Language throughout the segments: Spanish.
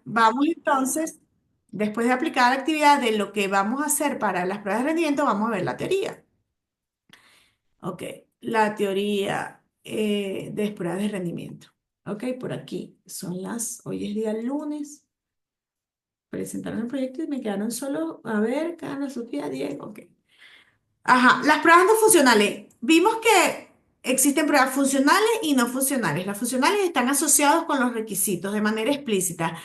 Vamos entonces, después de aplicar la actividad de lo que vamos a hacer para las pruebas de rendimiento, vamos a ver la teoría. Ok, la teoría de pruebas de rendimiento. Ok, por aquí son hoy es día lunes, presentaron el proyecto y me quedaron solo, a ver, Carla, Sofía, Diego, ok. Ajá, las pruebas no funcionales. Vimos que existen pruebas funcionales y no funcionales. Las funcionales están asociadas con los requisitos de manera explícita.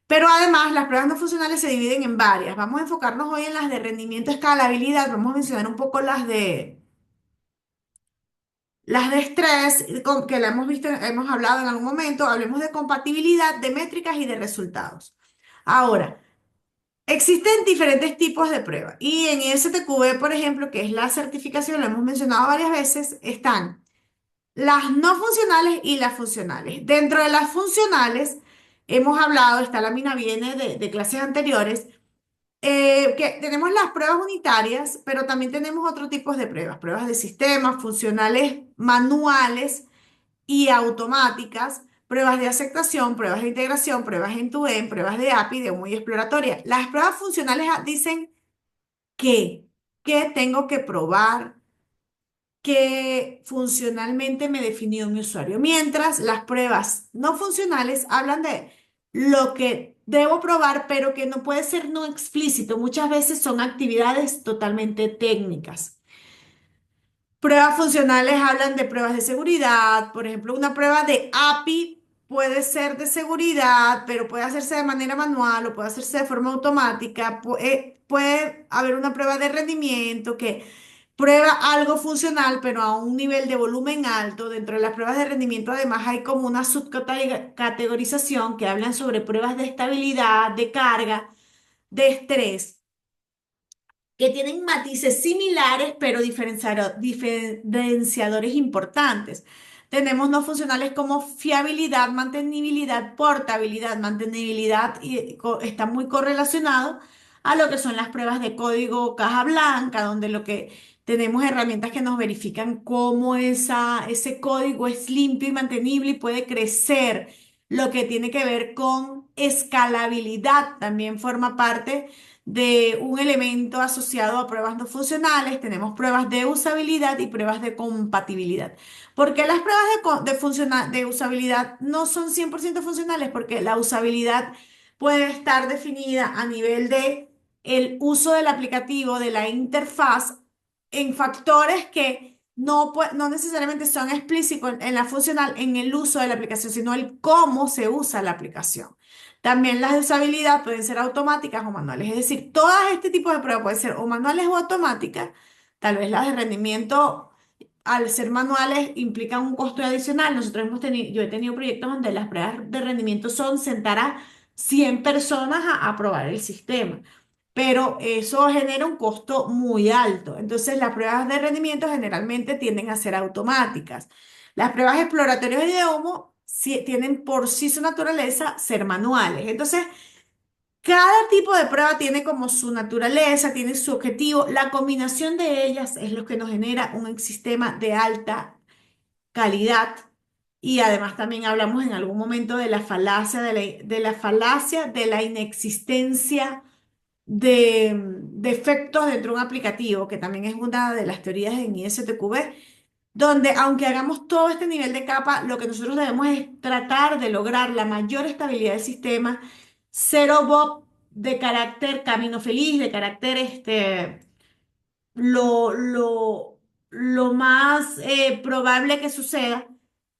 Pero además, las pruebas no funcionales se dividen en varias. Vamos a enfocarnos hoy en las de rendimiento, escalabilidad. Vamos a mencionar un poco las de estrés, que la hemos visto, hemos hablado en algún momento. Hablemos de compatibilidad, de métricas y de resultados. Ahora, existen diferentes tipos de pruebas. Y en STQB, por ejemplo, que es la certificación, lo hemos mencionado varias veces, están las no funcionales y las funcionales. Dentro de las funcionales, hemos hablado, esta lámina viene de clases anteriores, que tenemos las pruebas unitarias, pero también tenemos otro tipo de pruebas de sistemas, funcionales manuales y automáticas, pruebas de aceptación, pruebas de integración, pruebas end-to-end, pruebas de API, de muy exploratoria. Las pruebas funcionales dicen qué, qué tengo que probar, que funcionalmente me definió mi usuario. Mientras las pruebas no funcionales hablan de lo que debo probar, pero que no puede ser no explícito. Muchas veces son actividades totalmente técnicas. Pruebas funcionales hablan de pruebas de seguridad. Por ejemplo, una prueba de API puede ser de seguridad, pero puede hacerse de manera manual o puede hacerse de forma automática. Puede haber una prueba de rendimiento que prueba algo funcional, pero a un nivel de volumen alto. Dentro de las pruebas de rendimiento, además, hay como una subcategorización que hablan sobre pruebas de estabilidad, de carga, de estrés, que tienen matices similares, pero diferenciadores importantes. Tenemos no funcionales como fiabilidad, mantenibilidad, portabilidad, mantenibilidad, y está muy correlacionado a lo que son las pruebas de código caja blanca, donde lo que tenemos herramientas que nos verifican cómo ese código es limpio y mantenible y puede crecer. Lo que tiene que ver con escalabilidad también forma parte de un elemento asociado a pruebas no funcionales. Tenemos pruebas de usabilidad y pruebas de compatibilidad. Porque las pruebas de usabilidad no son 100% funcionales, porque la usabilidad puede estar definida a nivel de el uso del aplicativo, de la interfaz, en factores que no necesariamente son explícitos en la funcional, en el uso de la aplicación, sino el cómo se usa la aplicación. También las de usabilidad pueden ser automáticas o manuales, es decir, todas este tipo de pruebas pueden ser o manuales o automáticas. Tal vez las de rendimiento, al ser manuales, implican un costo adicional. Yo he tenido proyectos donde las pruebas de rendimiento son sentar a 100 personas a probar el sistema, pero eso genera un costo muy alto. Entonces, las pruebas de rendimiento generalmente tienden a ser automáticas. Las pruebas exploratorias de humo tienen por sí su naturaleza ser manuales. Entonces, cada tipo de prueba tiene como su naturaleza, tiene su objetivo. La combinación de ellas es lo que nos genera un sistema de alta calidad. Y además también hablamos en algún momento de la falacia de la inexistencia de defectos dentro de un aplicativo, que también es una de las teorías en ISTQB, donde aunque hagamos todo este nivel de capa, lo que nosotros debemos es tratar de lograr la mayor estabilidad del sistema, cero bug de carácter camino feliz, de carácter lo, lo, lo más probable que suceda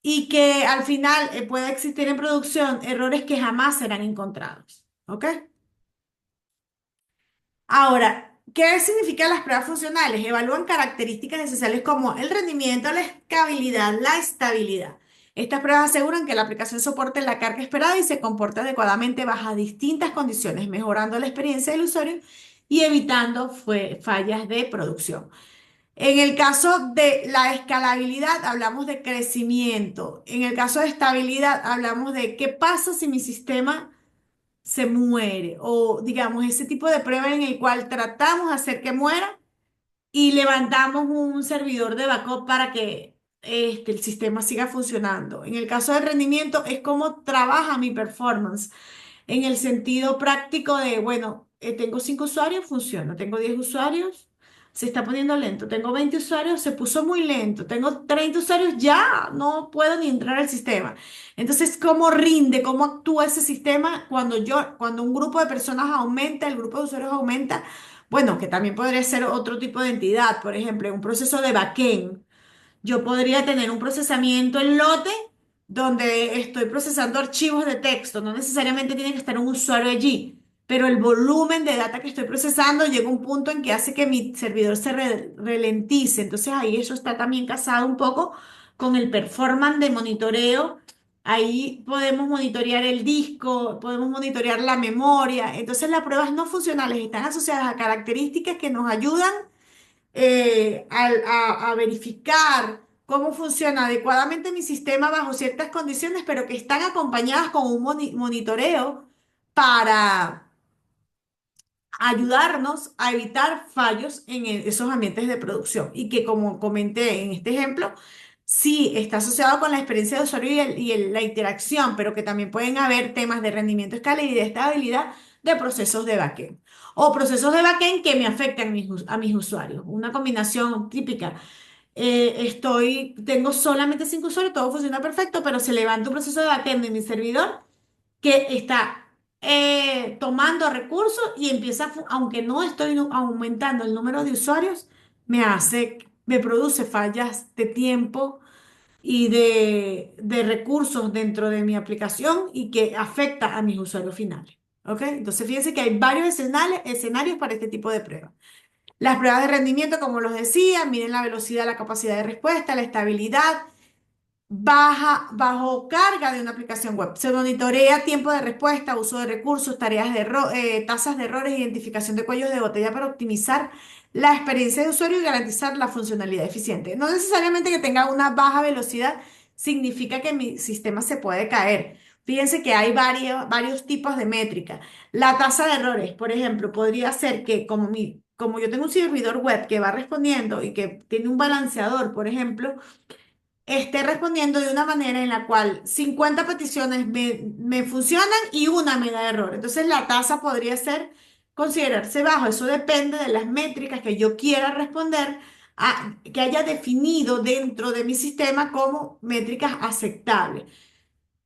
y que al final pueda existir en producción errores que jamás serán encontrados. ¿Ok? Ahora, ¿qué significan las pruebas funcionales? Evalúan características esenciales como el rendimiento, la escalabilidad, la estabilidad. Estas pruebas aseguran que la aplicación soporte la carga esperada y se comporte adecuadamente bajo distintas condiciones, mejorando la experiencia del usuario y evitando fallas de producción. En el caso de la escalabilidad, hablamos de crecimiento. En el caso de estabilidad, hablamos de qué pasa si mi sistema se muere, o digamos ese tipo de prueba en el cual tratamos de hacer que muera y levantamos un servidor de backup para que el sistema siga funcionando. En el caso del rendimiento es cómo trabaja mi performance. en el sentido práctico de, bueno, tengo 5 usuarios, funciona, tengo 10 usuarios, se está poniendo lento, tengo 20 usuarios, se puso muy lento, tengo 30 usuarios, ya no puedo ni entrar al sistema. Entonces, ¿cómo rinde, cómo actúa ese sistema cuando un grupo de personas aumenta, el grupo de usuarios aumenta? Bueno, que también podría ser otro tipo de entidad, por ejemplo, en un proceso de backend. Yo podría tener un procesamiento en lote donde estoy procesando archivos de texto. No necesariamente tiene que estar un usuario allí, pero el volumen de data que estoy procesando llega a un punto en que hace que mi servidor se ralentice. Entonces ahí eso está también casado un poco con el performance de monitoreo. Ahí podemos monitorear el disco, podemos monitorear la memoria. Entonces las pruebas no funcionales están asociadas a características que nos ayudan a verificar cómo funciona adecuadamente mi sistema bajo ciertas condiciones, pero que están acompañadas con un monitoreo para ayudarnos a evitar fallos en esos ambientes de producción. Y que, como comenté en este ejemplo, sí está asociado con la experiencia de usuario la interacción, pero que también pueden haber temas de rendimiento, escalabilidad y de estabilidad de procesos de backend. O procesos de backend que me afectan a mis usuarios. Una combinación típica. Tengo solamente 5 usuarios, todo funciona perfecto, pero se levanta un proceso de backend de mi servidor que está tomando recursos y empieza, aunque no estoy aumentando el número de usuarios, me produce fallas de tiempo y de recursos dentro de mi aplicación y que afecta a mis usuarios finales. ¿Ok? Entonces, fíjense que hay varios escenarios para este tipo de pruebas. Las pruebas de rendimiento, como los decía, miden la velocidad, la capacidad de respuesta, la estabilidad bajo carga de una aplicación web. Se monitorea tiempo de respuesta, uso de recursos, tasas de errores, identificación de cuellos de botella para optimizar la experiencia de usuario y garantizar la funcionalidad eficiente. No necesariamente que tenga una baja velocidad significa que mi sistema se puede caer. Fíjense que hay varios tipos de métrica. La tasa de errores, por ejemplo, podría ser que como yo tengo un servidor web que va respondiendo y que tiene un balanceador, por ejemplo, esté respondiendo de una manera en la cual 50 peticiones me funcionan y una me da error. Entonces la tasa podría considerarse bajo. Eso depende de las métricas que yo quiera responder, que haya definido dentro de mi sistema como métricas aceptables.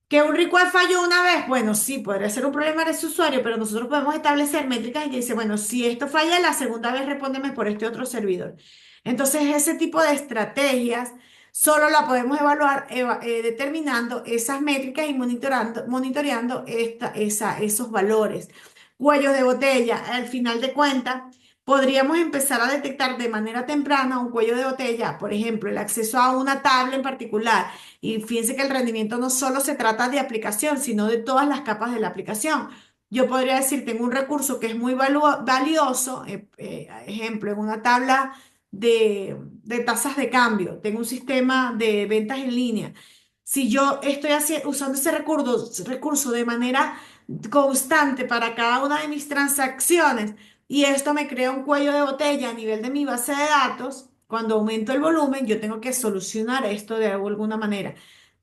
Que un request falló una vez, bueno, sí, podría ser un problema de ese usuario, pero nosotros podemos establecer métricas y que dice, bueno, si esto falla la segunda vez, respóndeme por este otro servidor. Entonces, ese tipo de estrategias solo la podemos evaluar determinando esas métricas y monitoreando esos valores. Cuellos de botella, al final de cuentas. Podríamos empezar a detectar de manera temprana un cuello de botella, por ejemplo, el acceso a una tabla en particular, y fíjense que el rendimiento no solo se trata de aplicación, sino de todas las capas de la aplicación. Yo podría decir, tengo un recurso que es muy valioso, ejemplo, en una tabla de tasas de cambio, tengo un sistema de ventas en línea. Si yo estoy usando ese recurso de manera constante para cada una de mis transacciones y esto me crea un cuello de botella a nivel de mi base de datos, cuando aumento el volumen, yo tengo que solucionar esto de alguna manera.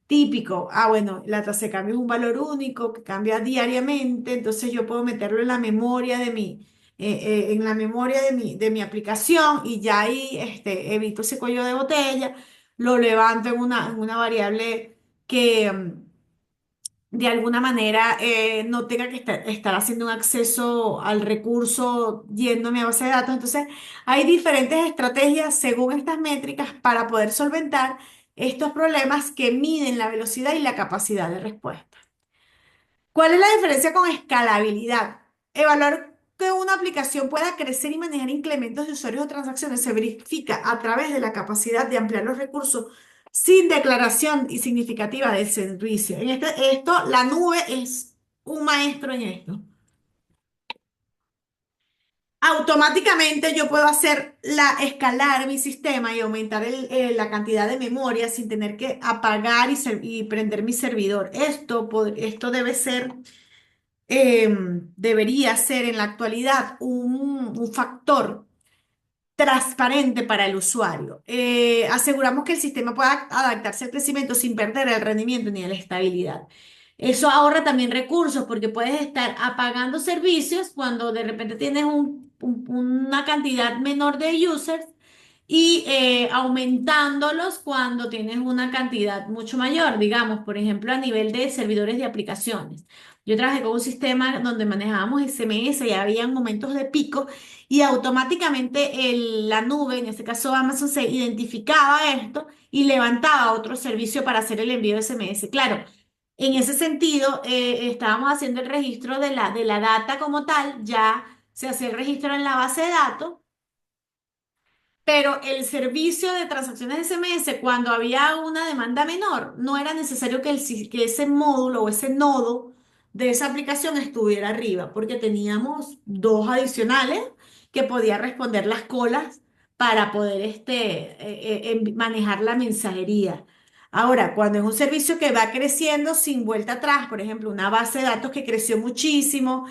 Típico, bueno, la tasa de cambio es un valor único que cambia diariamente, entonces yo puedo meterlo en la memoria en la memoria de mi aplicación y ya ahí evito ese cuello de botella, lo levanto en una variable que de alguna manera no tenga que estar haciendo un acceso al recurso yéndome a base de datos. Entonces, hay diferentes estrategias según estas métricas para poder solventar estos problemas que miden la velocidad y la capacidad de respuesta. ¿Cuál es la diferencia con escalabilidad? Evaluar que una aplicación pueda crecer y manejar incrementos de usuarios o transacciones se verifica a través de la capacidad de ampliar los recursos sin declaración y significativa del servicio. La nube es un maestro en esto. Automáticamente yo puedo escalar mi sistema y aumentar la cantidad de memoria sin tener que apagar y prender mi servidor. Esto debería ser en la actualidad un factor transparente para el usuario. Aseguramos que el sistema pueda adaptarse al crecimiento sin perder el rendimiento ni la estabilidad. Eso ahorra también recursos porque puedes estar apagando servicios cuando de repente tienes una cantidad menor de users y aumentándolos cuando tienes una cantidad mucho mayor, digamos, por ejemplo, a nivel de servidores de aplicaciones. Yo trabajé con un sistema donde manejábamos SMS y había momentos de pico y automáticamente la nube, en este caso Amazon, se identificaba esto y levantaba otro servicio para hacer el envío de SMS. Claro, en ese sentido, estábamos haciendo el registro de la data como tal, ya se hacía el registro en la base de datos, pero el servicio de transacciones de SMS, cuando había una demanda menor, no era necesario que ese módulo o ese nodo de esa aplicación estuviera arriba, porque teníamos dos adicionales que podía responder las colas para poder manejar la mensajería. Ahora, cuando es un servicio que va creciendo sin vuelta atrás, por ejemplo, una base de datos que creció muchísimo,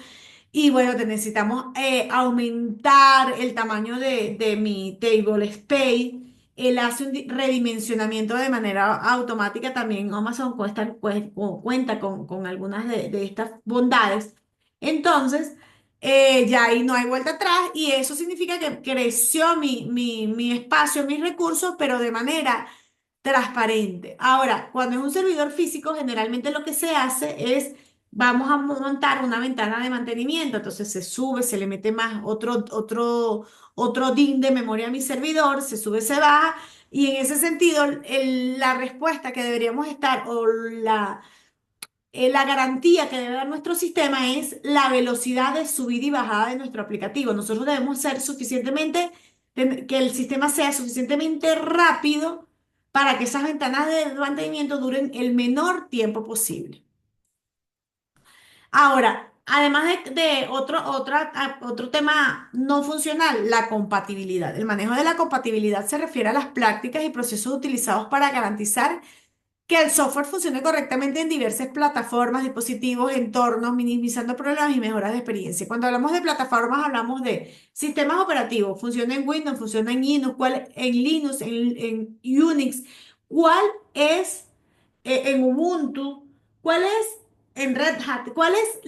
y bueno, te necesitamos aumentar el tamaño de mi table space. Él hace un redimensionamiento de manera automática. También Amazon cuenta con algunas de estas bondades. Entonces, ya ahí no hay vuelta atrás y eso significa que creció mi espacio, mis recursos, pero de manera transparente. Ahora, cuando es un servidor físico, generalmente lo que se hace es, vamos a montar una ventana de mantenimiento, entonces se sube, se le mete más otro DIN de memoria a mi servidor, se sube, se baja, y en ese sentido, la respuesta que deberíamos estar, o la garantía que debe dar nuestro sistema es la velocidad de subida y bajada de nuestro aplicativo. Nosotros debemos ser que el sistema sea suficientemente rápido para que esas ventanas de mantenimiento duren el menor tiempo posible. Ahora, además de otro tema no funcional, la compatibilidad. El manejo de la compatibilidad se refiere a las prácticas y procesos utilizados para garantizar que el software funcione correctamente en diversas plataformas, dispositivos, entornos, minimizando problemas y mejoras de experiencia. Cuando hablamos de plataformas, hablamos de sistemas operativos, funciona en Windows, funciona en Linux, en Linux, en Unix. ¿Cuál es en Ubuntu? ¿Cuál es en Red Hat? ¿Cuál es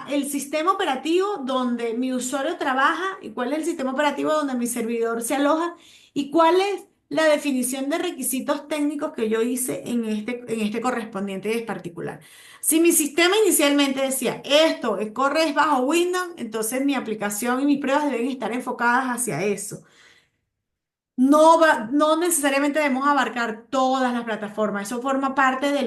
el sistema operativo donde mi usuario trabaja y cuál es el sistema operativo donde mi servidor se aloja? ¿Y cuál es la definición de requisitos técnicos que yo hice en este correspondiente en particular? Si mi sistema inicialmente decía esto corre bajo Windows, entonces mi aplicación y mis pruebas deben estar enfocadas hacia eso. No necesariamente debemos abarcar todas las plataformas. Eso forma parte de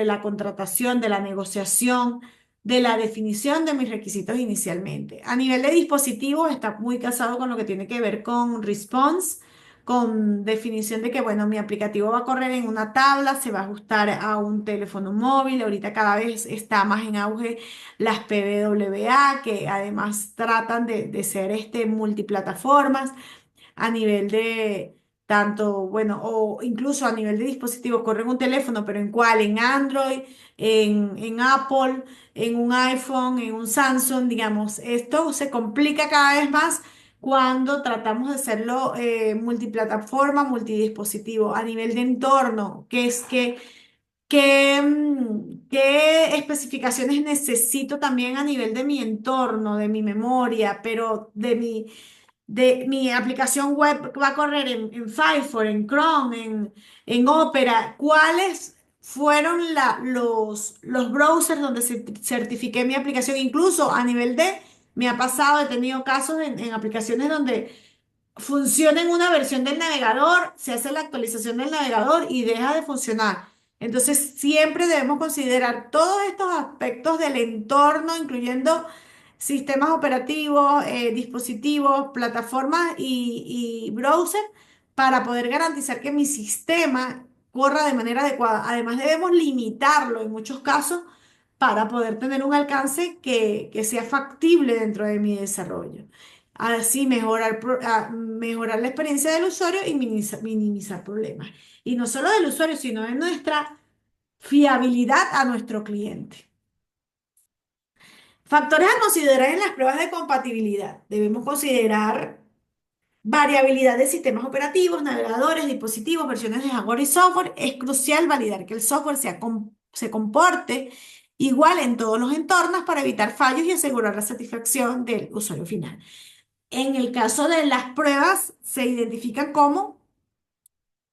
la contratación, de la negociación, de la definición de mis requisitos inicialmente. A nivel de dispositivos, está muy casado con lo que tiene que ver con response, con definición de que, bueno, mi aplicativo va a correr en una tabla, se va a ajustar a un teléfono móvil. Ahorita cada vez está más en auge las PWA, que además tratan de ser multiplataformas a nivel de tanto, bueno, o incluso a nivel de dispositivos, corren un teléfono, pero ¿en cuál? ¿En Android? ¿En Apple? ¿En un iPhone? ¿En un Samsung? Digamos, esto se complica cada vez más cuando tratamos de hacerlo multiplataforma, multidispositivo, a nivel de entorno, que es qué especificaciones necesito también a nivel de mi entorno, de mi memoria, pero de mi aplicación web va a correr en Firefox, en Chrome, en Opera. ¿Cuáles fueron los browsers donde certifiqué mi aplicación? Incluso a nivel me ha pasado, he tenido casos en aplicaciones donde funciona en una versión del navegador, se hace la actualización del navegador y deja de funcionar. Entonces, siempre debemos considerar todos estos aspectos del entorno, incluyendo sistemas operativos, dispositivos, plataformas y browser, para poder garantizar que mi sistema corra de manera adecuada. Además, debemos limitarlo en muchos casos para poder tener un alcance que sea factible dentro de mi desarrollo. Así mejorar la experiencia del usuario y minimizar problemas. Y no solo del usuario, sino de nuestra fiabilidad a nuestro cliente. Factores a considerar en las pruebas de compatibilidad. Debemos considerar variabilidad de sistemas operativos, navegadores, dispositivos, versiones de hardware y software. Es crucial validar que el software se comporte igual en todos los entornos para evitar fallos y asegurar la satisfacción del usuario final. En el caso de las pruebas, se identifican como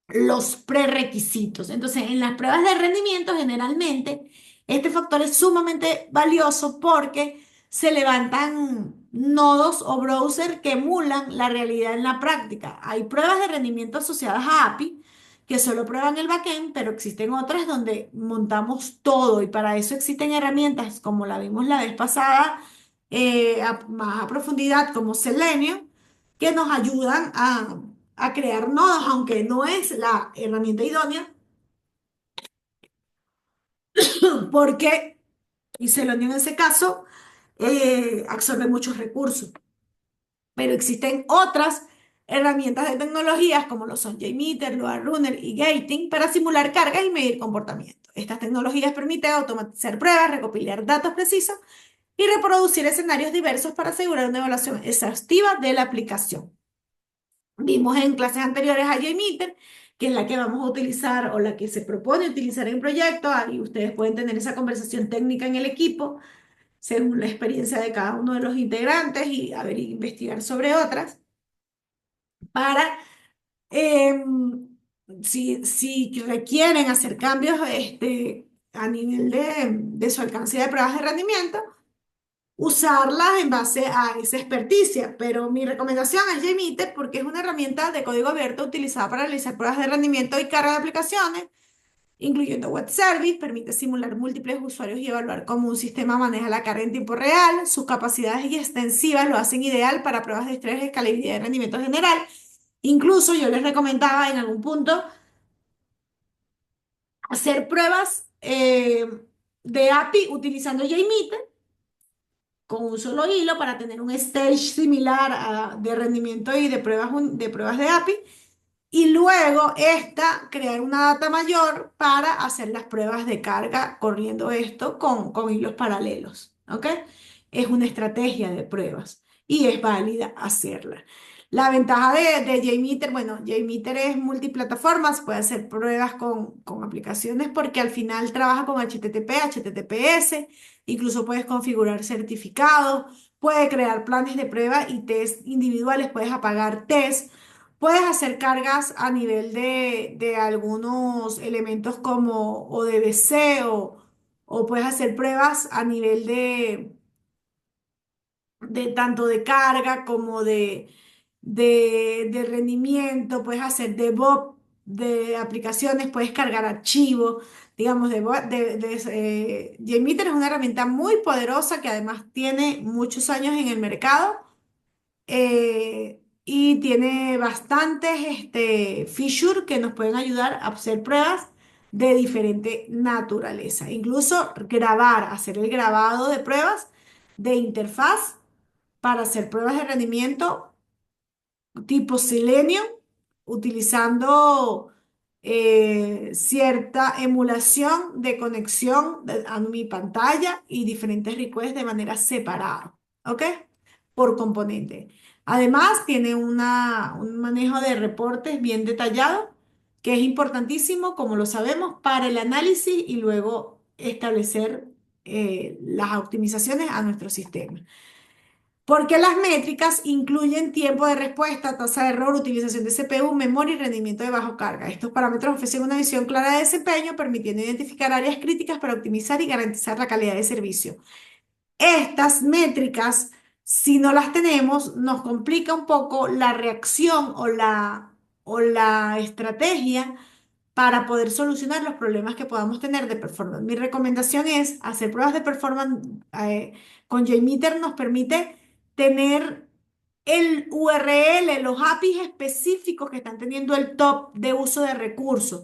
los prerequisitos. Entonces, en las pruebas de rendimiento, generalmente, este factor es sumamente valioso porque se levantan nodos o browsers que emulan la realidad en la práctica. Hay pruebas de rendimiento asociadas a API que solo prueban el backend, pero existen otras donde montamos todo y para eso existen herramientas como la vimos la vez pasada, más a profundidad como Selenium, que nos ayudan a crear nodos, aunque no es la herramienta idónea, porque, y Selenium en ese caso, absorbe muchos recursos. Pero existen otras herramientas de tecnologías como lo son JMeter, LoadRunner y Gating para simular cargas y medir comportamiento. Estas tecnologías permiten automatizar pruebas, recopilar datos precisos y reproducir escenarios diversos para asegurar una evaluación exhaustiva de la aplicación. Vimos en clases anteriores a JMeter, que es la que vamos a utilizar o la que se propone utilizar en proyecto. Ahí ustedes pueden tener esa conversación técnica en el equipo según la experiencia de cada uno de los integrantes y a ver, investigar sobre otras para si requieren hacer cambios a nivel de su alcance de pruebas de rendimiento, usarlas en base a esa experticia. Pero mi recomendación es JMeter porque es una herramienta de código abierto utilizada para realizar pruebas de rendimiento y carga de aplicaciones, incluyendo web service, permite simular múltiples usuarios y evaluar cómo un sistema maneja la carga en tiempo real. Sus capacidades y extensivas lo hacen ideal para pruebas de estrés, escalabilidad y rendimiento general. Incluso yo les recomendaba en algún punto hacer pruebas de API utilizando JMeter con un solo hilo para tener un stage similar de rendimiento y de pruebas de API. Y luego crear una data mayor para hacer las pruebas de carga corriendo esto con hilos paralelos. ¿Ok? Es una estrategia de pruebas y es válida hacerla. La ventaja de JMeter, bueno, JMeter es multiplataformas, puede hacer pruebas con aplicaciones porque al final trabaja con HTTP, HTTPS, incluso puedes configurar certificados, puede crear planes de prueba y test individuales, puedes apagar test. Puedes hacer cargas a nivel de algunos elementos como ODBC o puedes hacer pruebas a nivel de tanto de carga como de rendimiento. Puedes hacer debug de aplicaciones, puedes cargar archivos, digamos, JMeter es una herramienta muy poderosa que además tiene muchos años en el mercado y tiene bastantes features que nos pueden ayudar a hacer pruebas de diferente naturaleza. Incluso grabar, hacer el grabado de pruebas de interfaz para hacer pruebas de rendimiento tipo Selenium, utilizando cierta emulación de conexión a mi pantalla y diferentes requests de manera separada, ¿ok? Por componente. Además, tiene un manejo de reportes bien detallado, que es importantísimo, como lo sabemos, para el análisis y luego establecer las optimizaciones a nuestro sistema. Porque las métricas incluyen tiempo de respuesta, tasa de error, utilización de CPU, memoria y rendimiento de bajo carga. Estos parámetros ofrecen una visión clara de desempeño, permitiendo identificar áreas críticas para optimizar y garantizar la calidad de servicio. Estas métricas, si no las tenemos, nos complica un poco la reacción o la estrategia para poder solucionar los problemas que podamos tener de performance. Mi recomendación es hacer pruebas de performance con JMeter nos permite tener el URL, los APIs específicos que están teniendo el top de uso de recursos.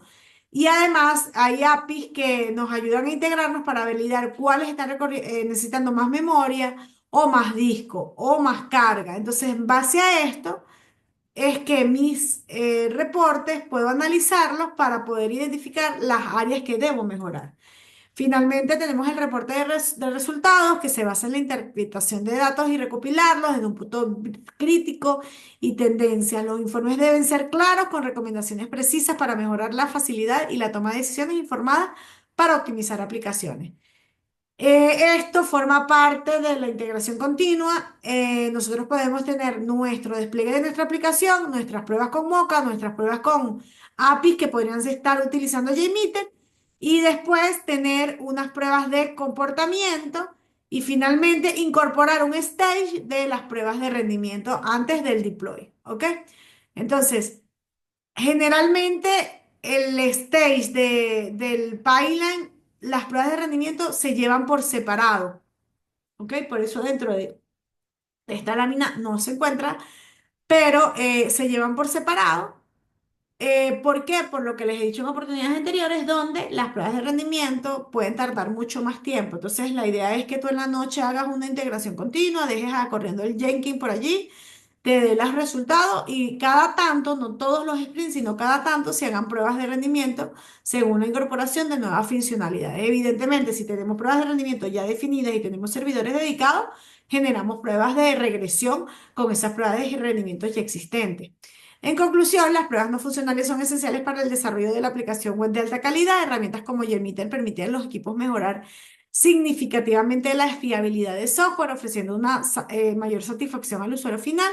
Y además hay APIs que nos ayudan a integrarnos para validar cuáles están necesitando más memoria o más disco o más carga. Entonces, en base a esto, es que mis reportes puedo analizarlos para poder identificar las áreas que debo mejorar. Finalmente tenemos el reporte de resultados que se basa en la interpretación de datos y recopilarlos desde un punto crítico y tendencias. Los informes deben ser claros con recomendaciones precisas para mejorar la facilidad y la toma de decisiones informadas para optimizar aplicaciones. Esto forma parte de la integración continua. Nosotros podemos tener nuestro despliegue de nuestra aplicación, nuestras pruebas con Mocha, nuestras pruebas con APIs que podrían estar utilizando JMeter y después tener unas pruebas de comportamiento y finalmente incorporar un stage de las pruebas de rendimiento antes del deploy. ¿Ok? Entonces, generalmente el stage del pipeline, las pruebas de rendimiento se llevan por separado, ¿ok? Por eso dentro de esta lámina no se encuentra, pero se llevan por separado. ¿Por qué? Por lo que les he dicho en oportunidades anteriores, donde las pruebas de rendimiento pueden tardar mucho más tiempo. Entonces, la idea es que tú en la noche hagas una integración continua, dejes corriendo el Jenkins por allí, te dé los resultados y cada tanto, no todos los sprints, sino cada tanto se hagan pruebas de rendimiento según la incorporación de nuevas funcionalidades. Evidentemente, si tenemos pruebas de rendimiento ya definidas y tenemos servidores dedicados, generamos pruebas de regresión con esas pruebas de rendimiento ya existentes. En conclusión, las pruebas no funcionales son esenciales para el desarrollo de la aplicación web de alta calidad. Herramientas como Yermiter permiten a los equipos mejorar significativamente la fiabilidad de software, ofreciendo una mayor satisfacción al usuario final.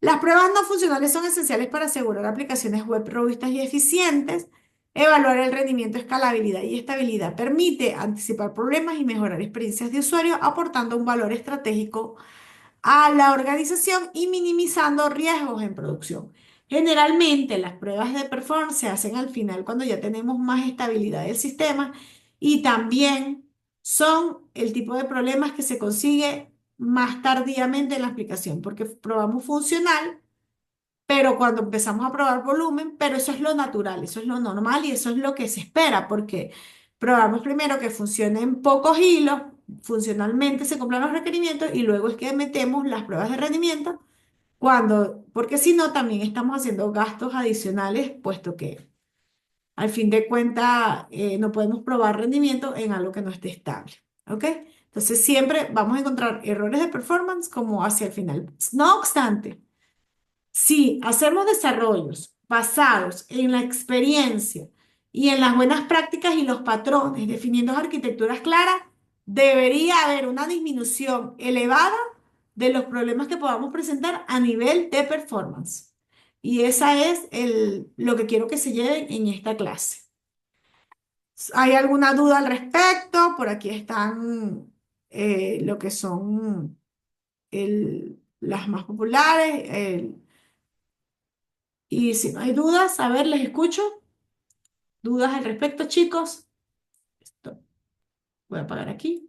Las pruebas no funcionales son esenciales para asegurar aplicaciones web robustas y eficientes. Evaluar el rendimiento, escalabilidad y estabilidad permite anticipar problemas y mejorar experiencias de usuario, aportando un valor estratégico a la organización y minimizando riesgos en producción. Generalmente las pruebas de performance se hacen al final cuando ya tenemos más estabilidad del sistema y también son el tipo de problemas que se consigue más tardíamente en la aplicación porque probamos funcional, pero cuando empezamos a probar volumen, pero eso es lo natural, eso es lo normal y eso es lo que se espera porque probamos primero que funcionen pocos hilos, funcionalmente se cumplan los requerimientos y luego es que metemos las pruebas de rendimiento porque si no también estamos haciendo gastos adicionales puesto que al fin de cuentas no podemos probar rendimiento en algo que no esté estable, ¿ok? Entonces siempre vamos a encontrar errores de performance como hacia el final. No obstante, si hacemos desarrollos basados en la experiencia y en las buenas prácticas y los patrones, definiendo arquitecturas claras, debería haber una disminución elevada de los problemas que podamos presentar a nivel de performance. Y esa es lo que quiero que se lleven en esta clase. ¿Hay alguna duda al respecto? Por aquí están lo que son las más populares. Y si no hay dudas, a ver, les escucho. ¿Dudas al respecto, chicos? Esto, voy a apagar aquí.